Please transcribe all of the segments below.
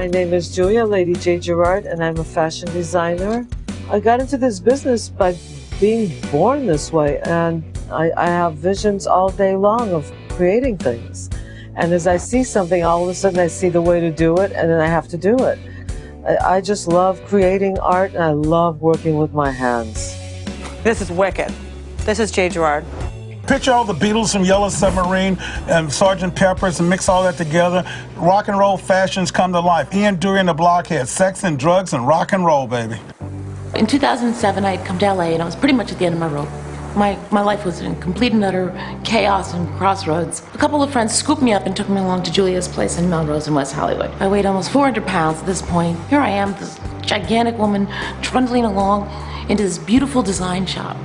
My name is Julia, Lady JGerard, and I'm a fashion designer. I got into this business by being born this way, and I have visions all day long of creating things. And as I see something, all of a sudden I see the way to do it, and then I have to do it. I just love creating art, and I love working with my hands. This is wicked. This is JGerard. Picture all the Beatles from Yellow Submarine and Sgt. Pepper's and mix all that together. Rock and roll fashions come to life. Ian Dury and the Blockheads, sex and drugs and rock and roll, baby. In 2007, I had come to LA and I was pretty much at the end of my rope. My life was in complete and utter chaos and crossroads. A couple of friends scooped me up and took me along to Julia's place in Melrose in West Hollywood. I weighed almost 400 pounds at this point. Here I am, this gigantic woman trundling along into this beautiful design shop.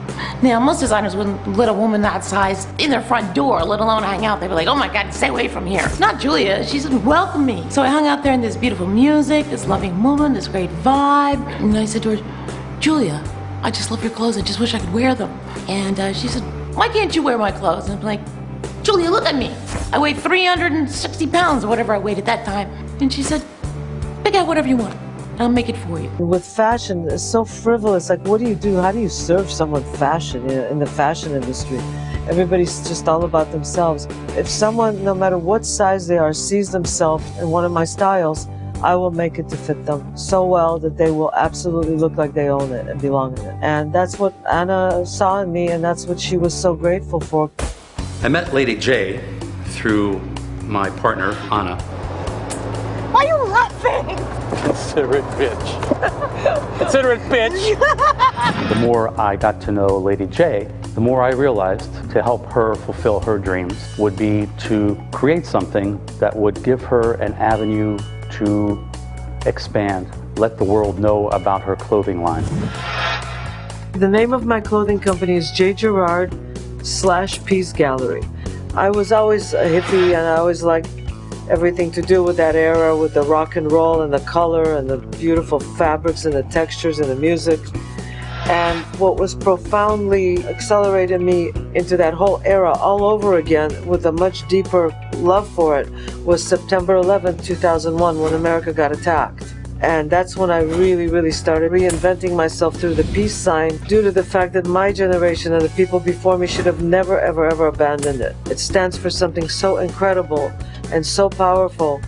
Now, most designers wouldn't let a woman that size in their front door, let alone hang out. They'd be like, oh my God, stay away from here. It's not Julia. She said, welcome me. So I hung out there in this beautiful music, this loving woman, this great vibe. And I said to her, Julia, I just love your clothes. I just wish I could wear them. And she said, why can't you wear my clothes? And I'm like, Julia, look at me. I weigh 360 pounds or whatever I weighed at that time. And she said, pick out whatever you want. I'll make it for you. With fashion, it's so frivolous. Like, what do you do? How do you serve someone fashion in the fashion industry? Everybody's just all about themselves. If someone, no matter what size they are, sees themselves in one of my styles, I will make it to fit them so well that they will absolutely look like they own it and belong in it. And that's what Anna saw in me, and that's what she was so grateful for. I met Lady J through my partner, Anna. Why are you laughing? Consider it bitch. Consider it bitch. The more I got to know Lady J, the more I realized to help her fulfill her dreams would be to create something that would give her an avenue to expand, let the world know about her clothing line. The name of my clothing company is JGerard / Peace Gallery. I was always a hippie, and I always liked everything to do with that era, with the rock and roll and the color and the beautiful fabrics and the textures and the music. And what was profoundly accelerated me into that whole era all over again with a much deeper love for it was September 11th, 2001, when America got attacked. And that's when I really started reinventing myself through the peace sign, due to the fact that my generation and the people before me should have never, ever abandoned it. It stands for something so incredible and so powerful.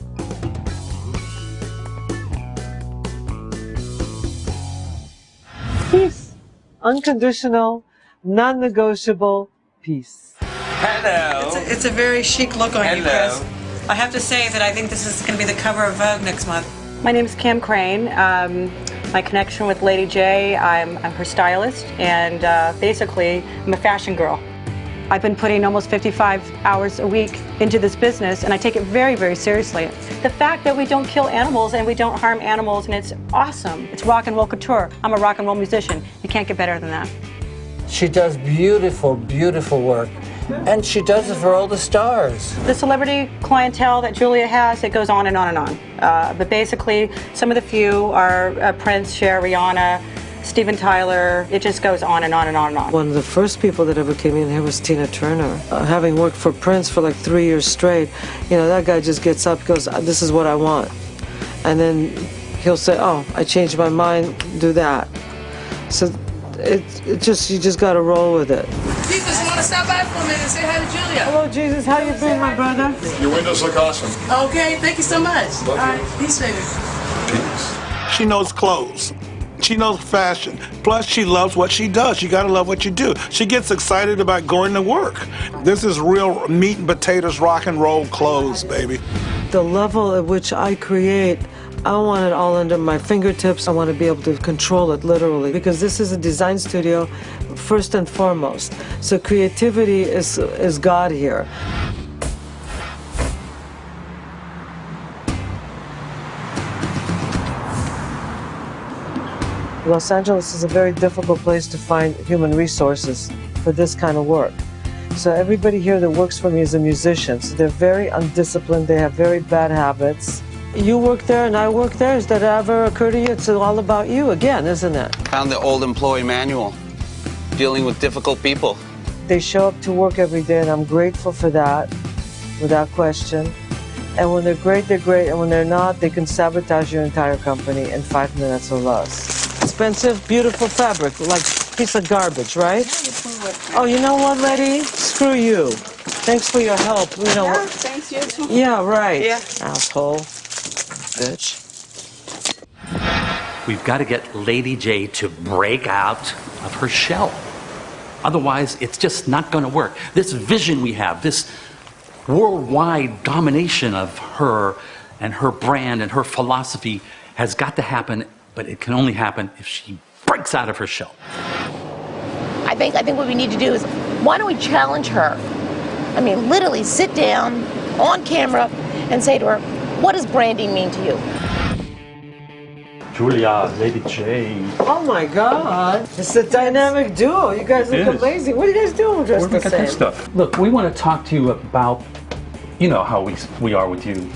Peace. Unconditional, non-negotiable peace. Hello. It's a very chic look on you, Hello. Chris. I have to say that I think this is going to be the cover of Vogue next month. My name is Kim Crane. My connection with Lady J, I'm her stylist, and basically I'm a fashion girl. I've been putting almost 55 hours a week into this business, and I take it very seriously. The fact that we don't kill animals and we don't harm animals, and it's awesome. It's rock and roll couture. I'm a rock and roll musician. You can't get better than that. She does beautiful work, and she does it for all the stars. The celebrity clientele that Julia has, it goes on and on and on. But basically, some of the few are Prince, Cher, Rihanna, Steven Tyler. It just goes on and on and on and on. One of the first people that ever came in here was Tina Turner. Having worked for Prince for like 3 years straight, you know, that guy just gets up, goes, this is what I want. And then he'll say, oh, I changed my mind, do that. So you just got to roll with it. Jesus, you want to stop by for a minute and say hi to Julia? Hello, Jesus. How you been, my brother? Your windows look awesome. Okay, thank you so much. All right, peace, baby. Peace. She knows clothes. She knows fashion. Plus, she loves what she does. You gotta love what you do. She gets excited about going to work. This is real meat and potatoes rock and roll clothes, baby. The level at which I create, I want it all under my fingertips. I want to be able to control it literally, because this is a design studio first and foremost. So creativity is God here. Los Angeles is a very difficult place to find human resources for this kind of work. So everybody here that works for me is a musician. So they're very undisciplined, they have very bad habits. You work there and I work there. Does that ever occur to you? It's all about you again, isn't it? Found the old employee manual, dealing with difficult people. They show up to work every day, and I'm grateful for that, without question. And when they're great, they're great. And when they're not, they can sabotage your entire company in 5 minutes or less. Expensive, beautiful fabric, like piece of garbage, right? Oh, you know what, Letty? Screw you. Thanks for your help. You know what? Thanks, you too. Yeah, right. Yeah. Asshole. Bitch. We've got to get Lady J to break out of her shell. Otherwise, it's just not going to work. This vision we have, this worldwide domination of her and her brand and her philosophy has got to happen, but it can only happen if she breaks out of her shell. I think what we need to do is, why don't we challenge her? I mean, literally sit down on camera and say to her, what does branding mean to you? Julia, Lady J. Oh my God. It's a dynamic duo. You guys look amazing. What are you guys doing dressed the same? Stuff. Look, we want to talk to you about, you know, how we are with you.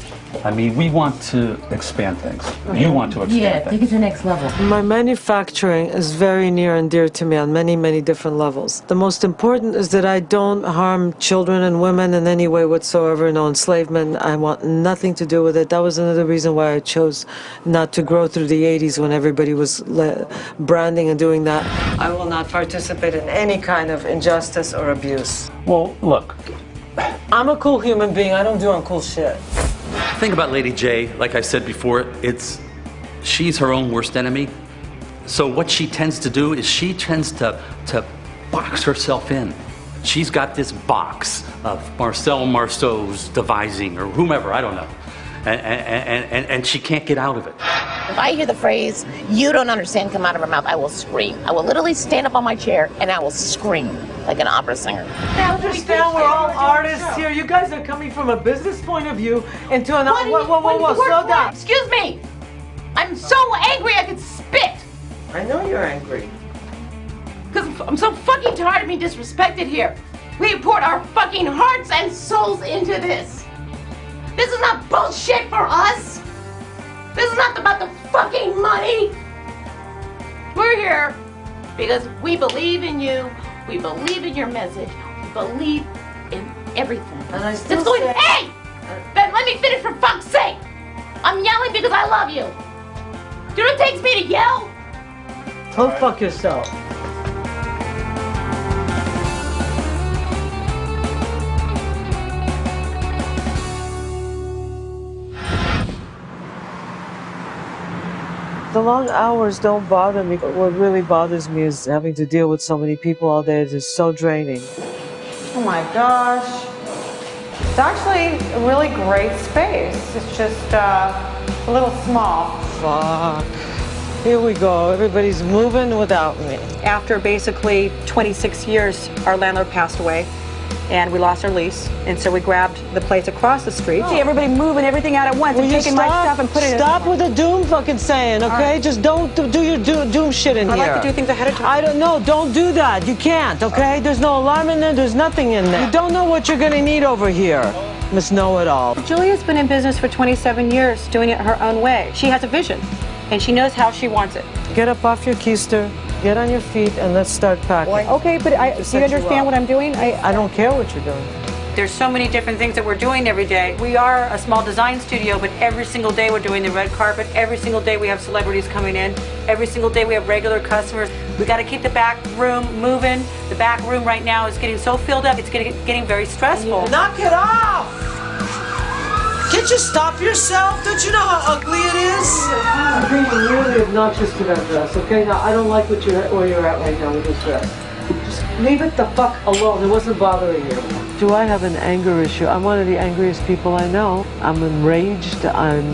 I mean, we want to expand things. You want to expand things. Take it to the next level. My manufacturing is very near and dear to me on many, many different levels. The most important is that I don't harm children and women in any way whatsoever, no enslavement. I want nothing to do with it. That was another reason why I chose not to grow through the 80s when everybody was branding and doing that. I will not participate in any kind of injustice or abuse. Well, look. I'm a cool human being. I don't do uncool shit. The thing about Lady J, like I said before, she's her own worst enemy. So what she tends to do is she tends to box herself in. She's got this box of Marcel Marceau's devising, or whomever, I don't know. And she can't get out of it. If I hear the phrase, you don't understand, come out of her mouth, I will scream. I will literally stand up on my chair and I will scream like an opera singer. I understand we're all artists here. You guys are coming from a business point of view into an... Whoa, slow down. Excuse me. I'm so angry I could spit. I know you're angry. Because I'm so fucking tired of being disrespected here. We poured our fucking hearts and souls into this. This is not bullshit for us. This is not about the fucking money. We're here because we believe in you. We believe in your message. We believe in everything. And I still say... Hey! Ben, let me finish for fuck's sake. I'm yelling because I love you. Do you know what it takes me to yell? Go fuck yourself. The long hours don't bother me. What really bothers me is having to deal with so many people all day. It is so draining. Oh my gosh. It's actually a really great space. It's just a little small. Fuck. Here we go. Everybody's moving without me. After basically 26 years, our landlord passed away. And we lost our lease, and so we grabbed the place across the street. See everybody moving everything out at once and taking my stuff and putting it in. Stop with the doom fucking saying, okay? Right. Just don't do your doom shit in here. I like to do things ahead of time. I don't know. Don't do that. You can't, okay? There's no alarm in there. There's nothing in there. You don't know what you're gonna need over here. Miss Know-It-All. Julia's been in business for 27 years, doing it her own way. She has a vision, and she knows how she wants it. Get up off your keister. Get on your feet and let's start packing. Okay, but do you understand what I'm doing? I don't care what you're doing. There's so many different things that we're doing every day. We are a small design studio, but every single day we're doing the red carpet. Every single day we have celebrities coming in. Every single day we have regular customers. We got to keep the back room moving. The back room right now is getting so filled up, it's getting very stressful. Knock it off! Can't you stop yourself? Don't you know how ugly it is? I'm being really obnoxious to that dress, okay? Now, I don't like where you're at right now with this dress. Just leave it the fuck alone. It wasn't bothering you. Do I have an anger issue? I'm one of the angriest people I know. I'm enraged. I'm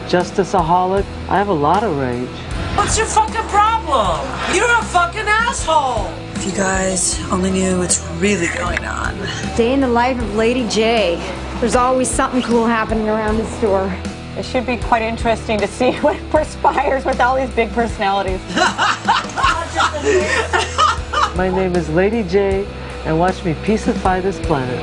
justice-aholic. I have a lot of rage. What's your fucking problem? You're a fucking asshole. If you guys only knew what's really going on. Day in the life of Lady J. There's always something cool happening around the store. It should be quite interesting to see what perspires with all these big personalities. My name is Lady J, and watch me peacify this planet.